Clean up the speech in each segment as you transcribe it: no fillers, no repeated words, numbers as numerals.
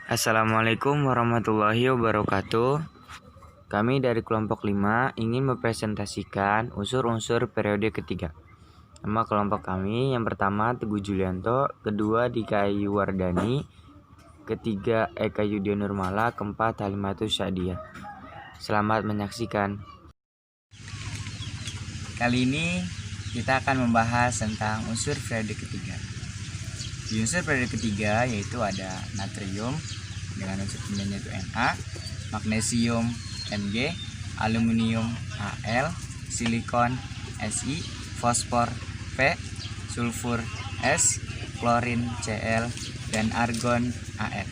Assalamualaikum warahmatullahi wabarakatuh. Kami dari kelompok 5 ingin mempresentasikan unsur-unsur periode ketiga. Nama kelompok kami yang pertama Teguh Julianto, kedua Dika Ayu Wardani, ketiga Eka Yudhya Nurmala, keempat Halimatus Syadiah. Selamat menyaksikan. Kali ini kita akan membahas tentang unsur periode ketiga. Di unsur periode ketiga yaitu ada natrium dengan unsur kimianya itu Na, magnesium Mg, aluminium Al, silikon Si, fosfor P, sulfur S, klorin Cl, dan argon Ar.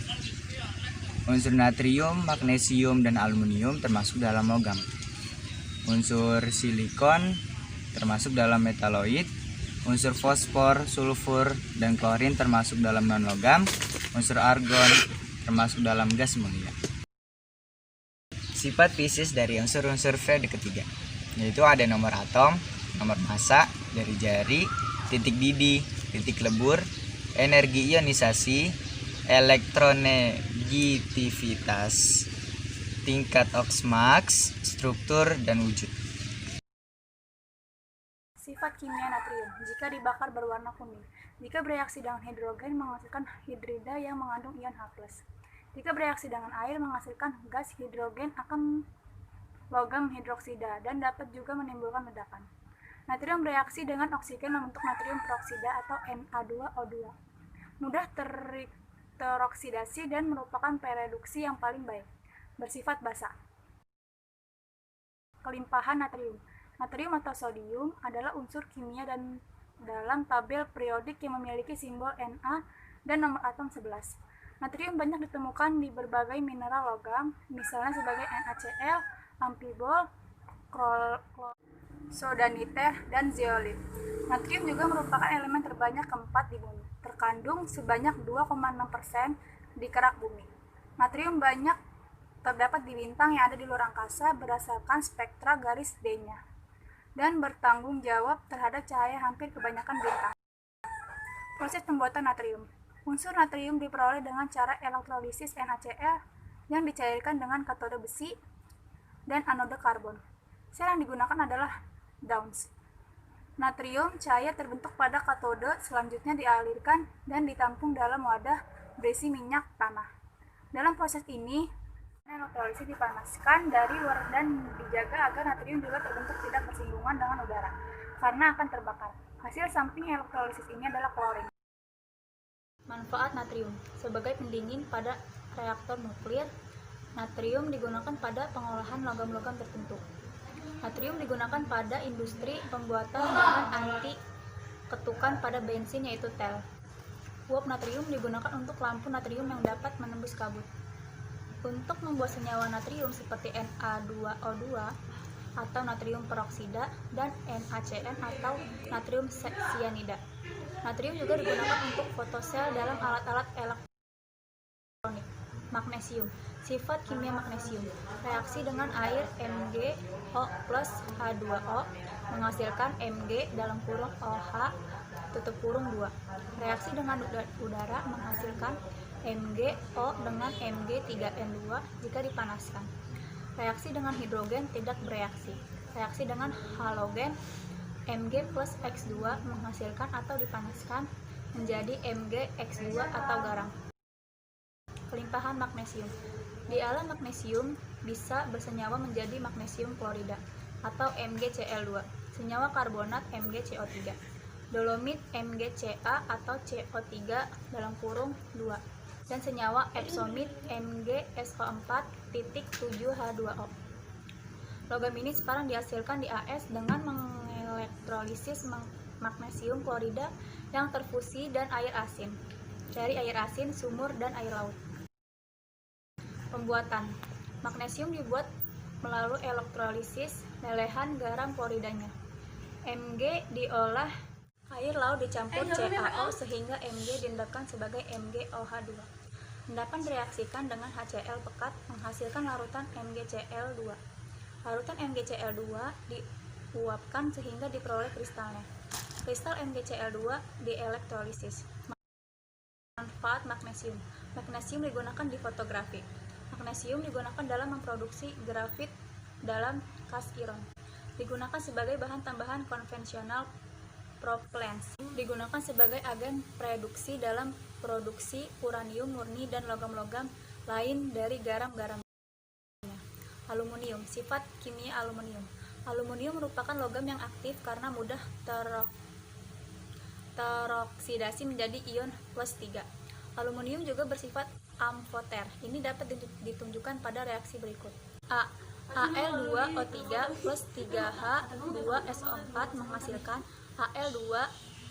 Unsur natrium, magnesium, dan aluminium termasuk dalam logam. Unsur silikon termasuk dalam metaloid. Unsur fosfor, sulfur, dan klorin termasuk dalam non-logam. Unsur argon termasuk dalam gas mulia. Sifat fisik dari unsur-unsur periode ketiga yaitu ada nomor atom, nomor massa, jari-jari, titik didih, titik lebur, energi ionisasi, elektronegativitas, tingkat oxmax, struktur, dan wujud. Sifat kimia natrium. Jika dibakar berwarna kuning. Jika bereaksi dengan hidrogen menghasilkan hidrida yang mengandung ion H+. Jika bereaksi dengan air menghasilkan gas hidrogen akan logam hidroksida dan dapat juga menimbulkan ledakan. Natrium bereaksi dengan oksigen membentuk natrium peroksida atau Na2O2. Mudah teroksidasi dan merupakan pereduksi yang paling baik. Bersifat basa. Kelimpahan natrium. Natrium atau sodium adalah unsur kimia dan dalam tabel periodik yang memiliki simbol Na dan nomor atom 11. Natrium banyak ditemukan di berbagai mineral logam, misalnya sebagai NaCl, amphibol, sodaniter, dan zeolit. Natrium juga merupakan elemen terbanyak keempat di bumi, terkandung sebanyak 2,6% di kerak bumi. Natrium banyak terdapat di bintang yang ada di luar angkasa berdasarkan spektra garis D-nya dan bertanggung jawab terhadap cahaya hampir kebanyakan bintang. Proses pembuatan natrium. Unsur natrium diperoleh dengan cara elektrolisis NaCl yang dicairkan dengan katode besi dan anode karbon. Sel yang digunakan adalah Downs. Natrium cair terbentuk pada katode, selanjutnya dialirkan dan ditampung dalam wadah berisi minyak tanah. Dalam proses ini, elektrolisis dipanaskan dari luar dan dijaga agar natrium juga terbentuk tidak bersinggungan dengan udara, karena akan terbakar. Hasil samping elektrolisis ini adalah klorin. Manfaat natrium sebagai pendingin pada reaktor nuklir. Natrium digunakan pada pengolahan logam-logam tertentu. Natrium digunakan pada industri pembuatan bahan anti ketukan pada bensin yaitu tel. Uap natrium digunakan untuk lampu natrium yang dapat menembus kabut. Untuk membuat senyawa natrium seperti Na2O2 atau natrium peroksida dan NaCN atau natrium cyanida. Natrium juga digunakan untuk fotosel dalam alat-alat elektronik. Magnesium. Sifat kimia magnesium. Reaksi dengan air MgO plus H2O menghasilkan Mg dalam kurung OH tutup kurung 2. Reaksi dengan udara menghasilkan MgO dengan Mg3N2 jika dipanaskan. Reaksi dengan hidrogen tidak bereaksi. Reaksi dengan halogen Mg plus X2 menghasilkan atau dipanaskan menjadi MgX2 atau garam. Kelimpahan magnesium. Di alam magnesium bisa bersenyawa menjadi magnesium klorida atau MgCl2, senyawa karbonat MgCO3, dolomit MgCa atau CO3 dalam kurung 2, dan senyawa epsomit MgSO4.7H2O. Logam ini sekarang dihasilkan di AS dengan mengelektrolisis magnesium klorida yang terfusi dan air asin dari air asin, sumur, dan air laut. Pembuatan. Magnesium dibuat melalui elektrolisis lelehan garam kloridanya. Mg diolah air laut dicampur CaO sehingga Mg diendapkan sebagai MgOH2. Endapan direaksikan dengan HCl pekat menghasilkan larutan MgCl2. Larutan MgCl2 diuapkan sehingga diperoleh kristalnya. Kristal MgCl2 dielektrolisis. Manfaat magnesium. Magnesium digunakan di fotografi. Magnesium digunakan dalam memproduksi grafit dalam kas iron. Digunakan sebagai bahan tambahan konvensional propellants. Digunakan sebagai agen reduksi dalam produksi uranium murni dan logam-logam lain dari garam-garam. Aluminium. Sifat kimia aluminium. Aluminium merupakan logam yang aktif karena mudah teroksidasi menjadi ion +3. Aluminium juga bersifat amfoter. Ini dapat ditunjukkan pada reaksi berikut. Al2O3 plus 3H2SO4 menghasilkan Al2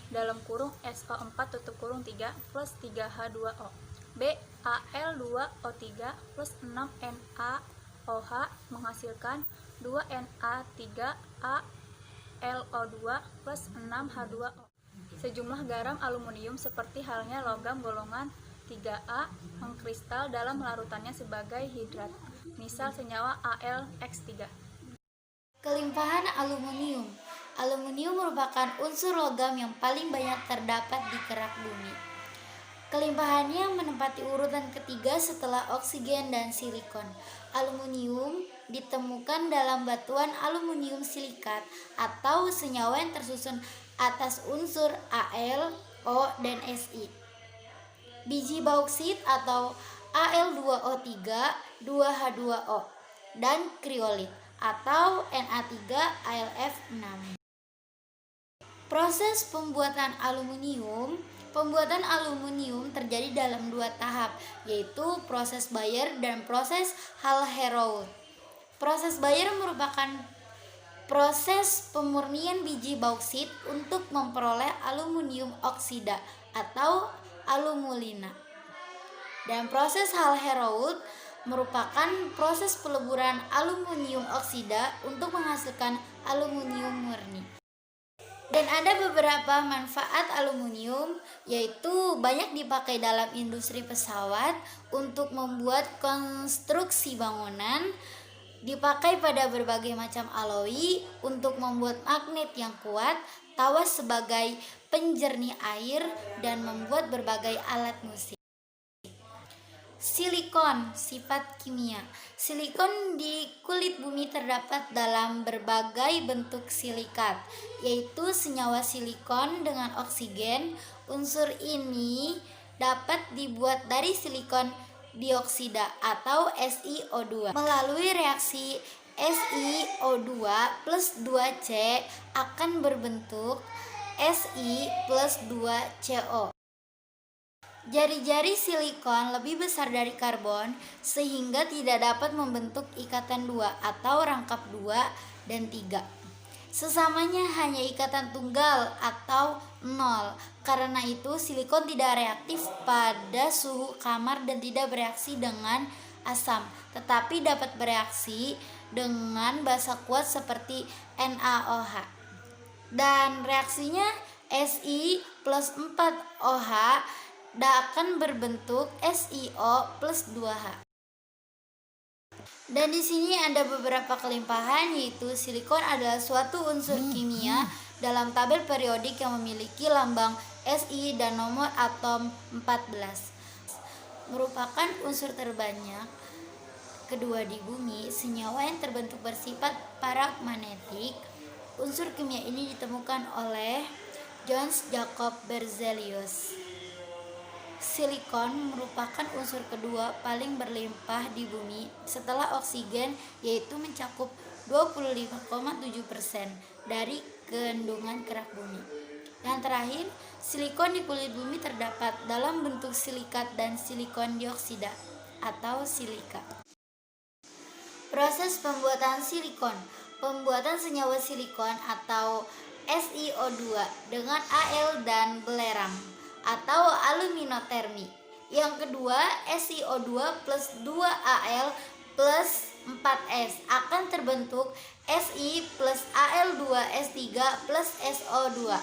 dalam kurung SO4 tutup kurung 3 plus 3H2O. B. Al2O3 plus 6NaOH menghasilkan 2Na3AlO2 plus 6H2O. Sejumlah garam aluminium seperti halnya logam golongan 3A mengkristal dalam larutannya sebagai hidrat, misal senyawa AlX3. Kelimpahan aluminium. Aluminium merupakan unsur logam yang paling banyak terdapat di kerak bumi. Kelimpahannya menempati urutan ketiga setelah oksigen dan silikon. Aluminium ditemukan dalam batuan aluminium silikat atau senyawa yang tersusun atas unsur Al, O, dan Si. Biji bauksit atau Al2O3, 2H2O, dan kriolit atau Na3AlF6. Proses pembuatan aluminium. Pembuatan aluminium terjadi dalam dua tahap, yaitu proses Bayer dan proses Hall-Héroult. Proses Bayer merupakan proses pemurnian biji bauksit untuk memperoleh aluminium oksida atau alumulina. Dan proses Hall-Héroult merupakan proses peleburan aluminium oksida untuk menghasilkan aluminium murni. Dan ada beberapa manfaat aluminium, yaitu banyak dipakai dalam industri pesawat, untuk membuat konstruksi bangunan, dipakai pada berbagai macam aloi, untuk membuat magnet yang kuat, tawas sebagai penjernih air, dan membuat berbagai alat musik. Silikon. Sifat kimia. Silikon di kulit bumi terdapat dalam berbagai bentuk silikat, yaitu senyawa silikon dengan oksigen. Unsur ini dapat dibuat dari silikon dioksida atau SiO2. Melalui reaksi SiO2 plus 2C akan berbentuk Si plus 2CO. Jari-jari silikon lebih besar dari karbon sehingga tidak dapat membentuk ikatan 2 atau rangkap 2 dan 3. Sesamanya hanya ikatan tunggal atau 0. Karena itu silikon tidak reaktif pada suhu kamar dan tidak bereaksi dengan asam, tetapi dapat bereaksi dengan basa kuat seperti NaOH. Dan reaksinya Si plus 4OH akan berbentuk SiO plus 2H. Dan di sini ada beberapa kelimpahan, yaitu silikon adalah suatu unsur kimia dalam tabel periodik yang memiliki lambang Si dan nomor atom 14. Merupakan unsur terbanyak kedua di bumi, senyawa yang terbentuk bersifat paramagnetik. Unsur kimia ini ditemukan oleh Johannes Jacob Berzelius. Silikon merupakan unsur kedua paling berlimpah di bumi setelah oksigen, yaitu mencakup 25,7% dari kandungan kerak bumi. Yang terakhir, silikon di kulit bumi terdapat dalam bentuk silikat dan silikon dioksida atau silika. Proses pembuatan silikon. Pembuatan senyawa silikon atau SiO2 dengan Al dan belerang atau aluminotermi. Yang kedua, SiO2 plus 2Al plus 4S akan terbentuk Si plus Al2S3 plus SO2.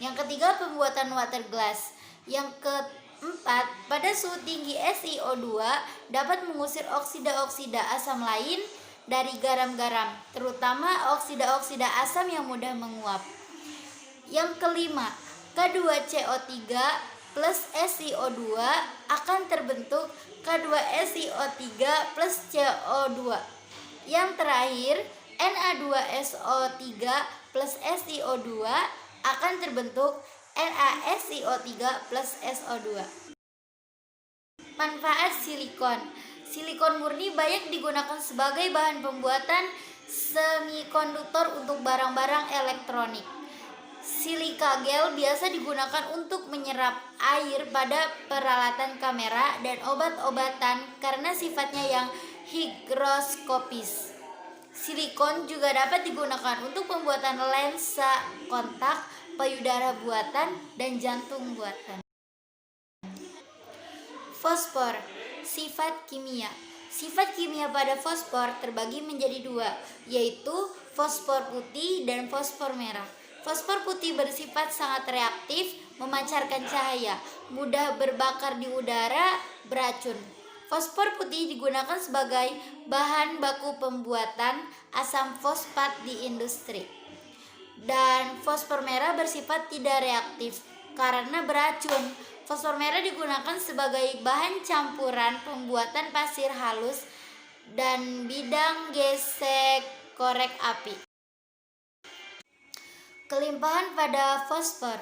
Yang ketiga, pembuatan water glass. Yang keempat, pada suhu tinggi SiO2 dapat mengusir oksida-oksida asam lain dari garam-garam, terutama oksida-oksida asam yang mudah menguap. Yang kelima, K2CO3 plus SiO2 akan terbentuk K2SiO3 plus CO2. Yang terakhir, Na2SO3 plus SiO2 akan terbentuk NaSiO3 plus SO2. Manfaat silikon. Silikon murni banyak digunakan sebagai bahan pembuatan semikonduktor untuk barang-barang elektronik. Silika gel biasa digunakan untuk menyerap air pada peralatan kamera dan obat-obatan karena sifatnya yang higroskopis. Silikon juga dapat digunakan untuk pembuatan lensa kontak, payudara buatan, dan jantung buatan. Fosfor. Sifat kimia. Sifat kimia pada fosfor terbagi menjadi dua, yaitu fosfor putih dan fosfor merah. Fosfor putih bersifat sangat reaktif, memancarkan cahaya, mudah berbakar di udara, beracun. Fosfor putih digunakan sebagai bahan baku pembuatan asam fosfat di industri. Dan fosfor merah bersifat tidak reaktif karena beracun. Fosfor merah digunakan sebagai bahan campuran pembuatan pasir halus dan bidang gesek korek api. Kelimpahan pada fosfor.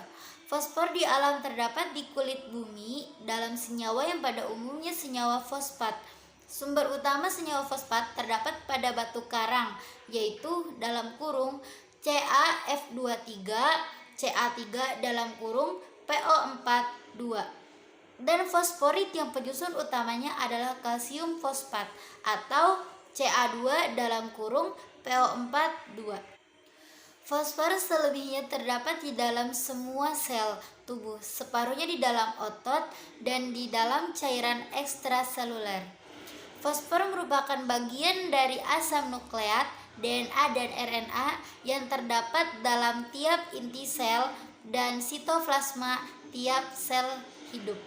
Fosfor di alam terdapat di kulit bumi dalam senyawa yang pada umumnya senyawa fosfat. Sumber utama senyawa fosfat terdapat pada batu karang, yaitu dalam kurung CaF23, Ca3 dalam kurung PO42. Dan fosforit yang penyusun utamanya adalah kalsium fosfat atau Ca2 dalam kurung PO42. Fosfor selebihnya terdapat di dalam semua sel tubuh, separuhnya di dalam otot dan di dalam cairan ekstraseluler. Fosfor merupakan bagian dari asam nukleat, DNA dan RNA yang terdapat dalam tiap inti sel dan sitoplasma tiap sel hidup.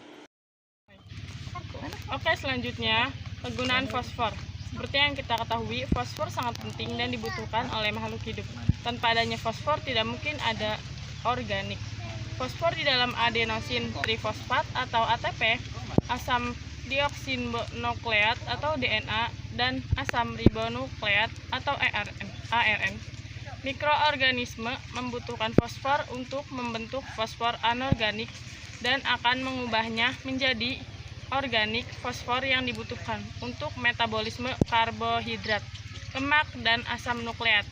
Oke, selanjutnya penggunaan fosfor. Seperti yang kita ketahui, fosfor sangat penting dan dibutuhkan oleh makhluk hidup. Tanpa adanya fosfor tidak mungkin ada organik. Fosfor di dalam adenosin trifosfat atau ATP, asam dioksiribonukleat atau DNA, dan asam ribonukleat atau ARN. Mikroorganisme membutuhkan fosfor untuk membentuk fosfor anorganik dan akan mengubahnya menjadi organik. Fosfor yang dibutuhkan untuk metabolisme karbohidrat, lemak, dan asam nukleat.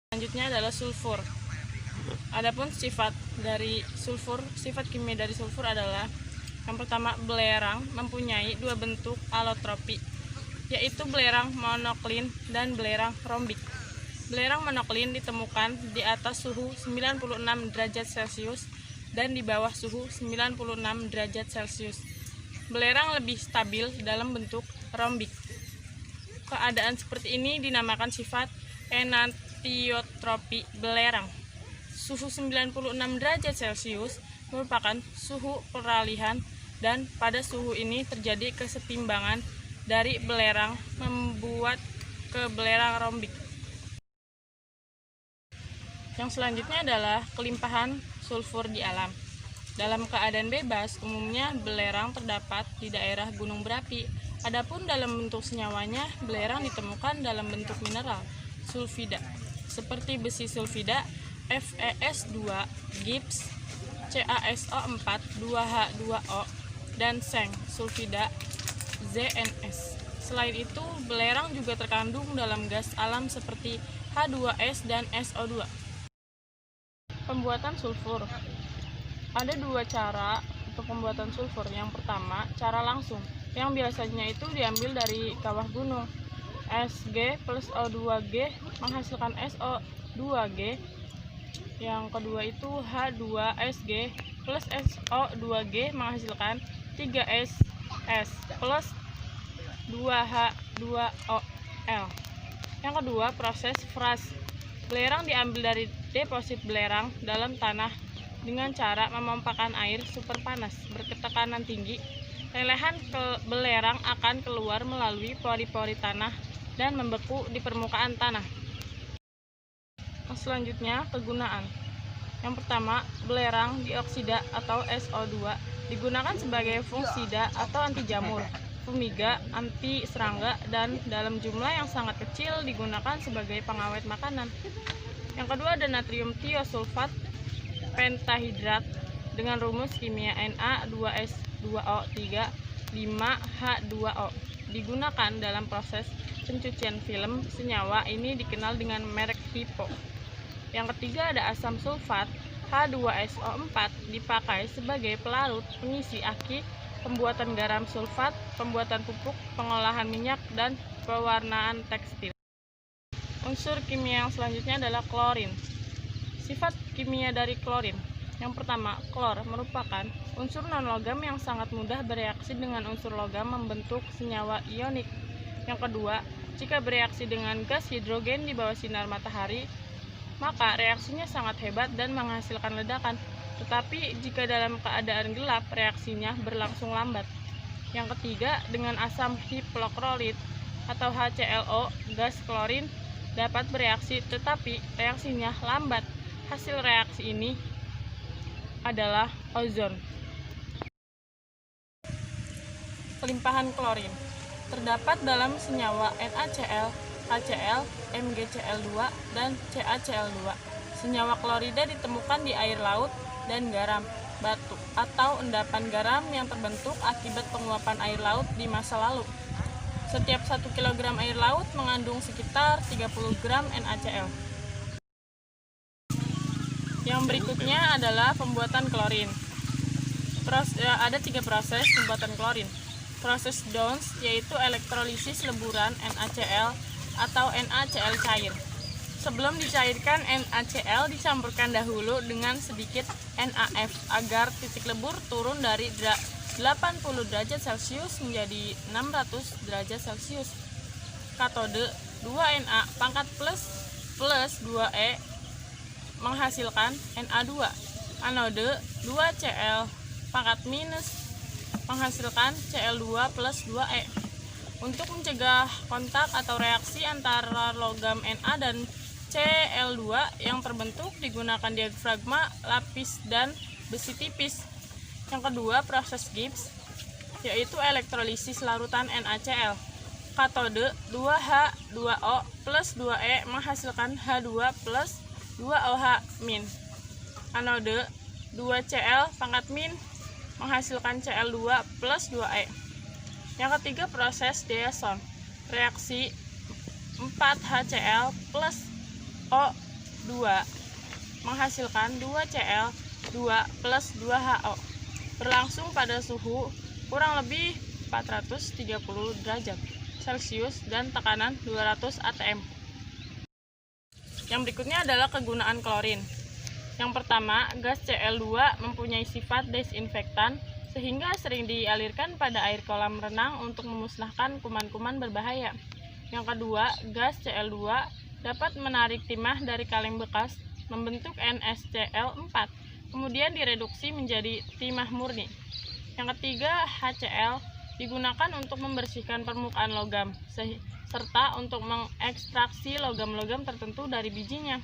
Selanjutnya adalah sulfur. Adapun sifat kimia dari sulfur adalah yang pertama, belerang mempunyai dua bentuk alotropi, yaitu belerang monoklin dan belerang rombik. Belerang monoklin ditemukan di atas suhu 96 derajat Celcius dan di bawah suhu 96 derajat Celcius. Belerang lebih stabil dalam bentuk rombik. Keadaan seperti ini dinamakan sifat enantiotropi belerang. Suhu 96 derajat Celcius merupakan suhu peralihan, dan pada suhu ini terjadi kesetimbangan dari belerang membuat ke belerang rombik. Yang selanjutnya adalah kelimpahan sulfur di alam. Dalam keadaan bebas, umumnya belerang terdapat di daerah gunung berapi. Adapun dalam bentuk senyawanya, belerang ditemukan dalam bentuk mineral sulfida, seperti besi sulfida, FeS2, gips, CaSO4, 2H2O, dan seng sulfida, ZnS. Selain itu, belerang juga terkandung dalam gas alam seperti H2S dan SO2. Pembuatan sulfur. Ada dua cara untuk pembuatan sulfur. Yang pertama, cara langsung, yang biasanya itu diambil dari kawah gunung. Sg plus O2G menghasilkan SO2G. Yang kedua itu H2SG plus SO2G menghasilkan 3SS plus 2H2OL. Yang kedua, proses freeze. Belerang diambil dari deposit belerang dalam tanah dengan cara memompakan air super panas bertekanan tinggi. Lelehan belerang akan keluar melalui pori-pori tanah dan membeku di permukaan tanah. Selanjutnya, kegunaan. Yang pertama, belerang dioksida atau SO2 digunakan sebagai fungisida atau anti jamur, fumiga, anti serangga, dan dalam jumlah yang sangat kecil digunakan sebagai pengawet makanan. Yang kedua ada natrium tiosulfat pentahidrat dengan rumus kimia Na2S2O3 5H2O digunakan dalam proses pencucian film senyawa ini dikenal dengan merek HIPO. Yang ketiga ada asam sulfat H2SO4 dipakai sebagai pelarut pengisi aki, pembuatan garam sulfat, pembuatan pupuk, pengolahan minyak, dan pewarnaan tekstil. Unsur kimia yang selanjutnya adalah klorin. Sifat kimia dari klorin. Yang pertama, klor merupakan unsur non-logam yang sangat mudah bereaksi dengan unsur logam membentuk senyawa ionik. Yang kedua, jika bereaksi dengan gas hidrogen di bawah sinar matahari, maka reaksinya sangat hebat dan menghasilkan ledakan. Tetapi jika dalam keadaan gelap, reaksinya berlangsung lambat. Yang ketiga, dengan asam hipoklorит atau HClO, gas klorin dapat bereaksi tetapi reaksinya lambat. Hasil reaksi ini adalah ozon. Pelimpahan klorin terdapat dalam senyawa NaCl, HCl, MgCl2, dan CaCl2. Senyawa klorida ditemukan di air laut dan garam, batu, atau endapan garam yang terbentuk akibat penguapan air laut di masa lalu. Setiap 1 kg air laut mengandung sekitar 30 gram NaCl. Yang berikutnya adalah pembuatan klorin. Ada 3 proses pembuatan klorin. Proses Downs yaitu elektrolisis leburan NaCl atau NaCl cair. Sebelum dicairkan NaCl dicampurkan dahulu dengan sedikit NaF agar titik lebur turun dari 80 derajat Celcius menjadi 600 derajat Celcius. Katode 2Na pangkat plus 2E menghasilkan Na2. Anode 2Cl pangkat minus menghasilkan Cl2 plus 2E. Untuk mencegah kontak atau reaksi antara logam Na dan Cl2 yang terbentuk digunakan diafragma, lapis, dan besi tipis. Yang kedua, proses Gibbs, yaitu elektrolisis larutan NaCl. Katode 2H2O plus 2E menghasilkan H2 plus 2OH-. Anode 2Cl pangkat min menghasilkan Cl2 plus 2E. Yang ketiga, proses Deason, reaksi 4HCl plus O2 menghasilkan 2Cl2 plus 2HO, berlangsung pada suhu kurang lebih 430 derajat Celcius dan tekanan 200 atm. Yang berikutnya adalah kegunaan klorin. Yang pertama, gas Cl2 mempunyai sifat desinfektan sehingga sering dialirkan pada air kolam renang untuk memusnahkan kuman-kuman berbahaya. Yang kedua, gas Cl2 dapat menarik timah dari kaleng bekas membentuk NaCl4, kemudian direduksi menjadi timah murni. Yang ketiga, HCl digunakan untuk membersihkan permukaan logam, serta untuk mengekstraksi logam-logam tertentu dari bijinya.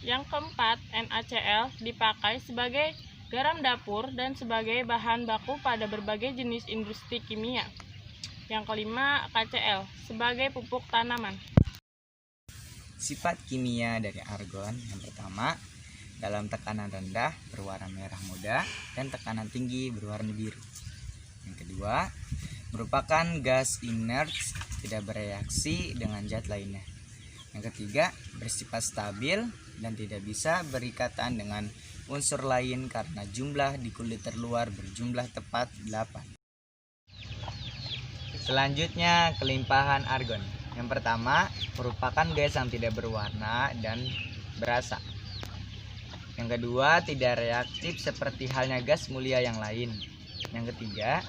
Yang keempat, NaCl dipakai sebagai garam dapur dan sebagai bahan baku pada berbagai jenis industri kimia. Yang kelima, KCl sebagai pupuk tanaman. Sifat kimia dari argon yang pertama, dalam tekanan rendah berwarna merah muda dan tekanan tinggi berwarna biru. Yang kedua, merupakan gas inert, tidak bereaksi dengan zat lainnya. Yang ketiga, bersifat stabil dan tidak bisa berikatan dengan unsur lain karena jumlah di kulit terluar berjumlah tepat 8. Selanjutnya, kelimpahan argon. Yang pertama, merupakan gas yang tidak berwarna dan berasa. Yang kedua, tidak reaktif seperti halnya gas mulia yang lain. Yang ketiga,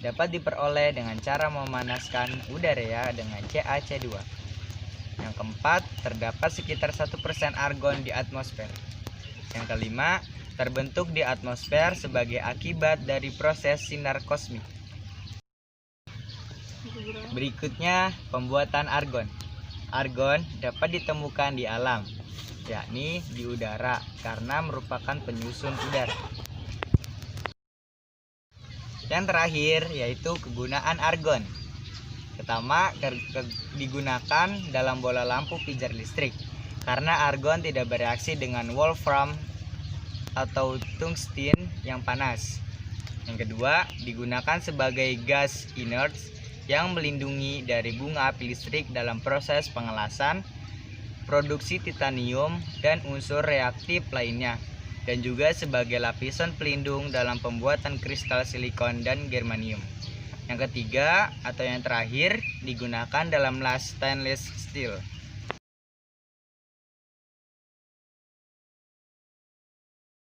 dapat diperoleh dengan cara memanaskan udara dengan CaC2. Yang keempat, terdapat sekitar 1% argon di atmosfer. Yang kelima, terbentuk di atmosfer sebagai akibat dari proses sinar kosmik. Berikutnya, pembuatan argon. Argon dapat ditemukan di alam. yakni di udara karena merupakan penyusun udara. Yang terakhir yaitu kegunaan argon. Pertama, digunakan dalam bola lampu pijar listrik karena argon tidak bereaksi dengan wolfram atau tungsten yang panas. Yang kedua, digunakan sebagai gas inert yang melindungi dari bunga api listrik dalam proses pengelasan, produksi titanium dan unsur reaktif lainnya, dan juga sebagai lapisan pelindung dalam pembuatan kristal silikon dan germanium. Yang ketiga atau yang terakhir, digunakan dalam las stainless steel.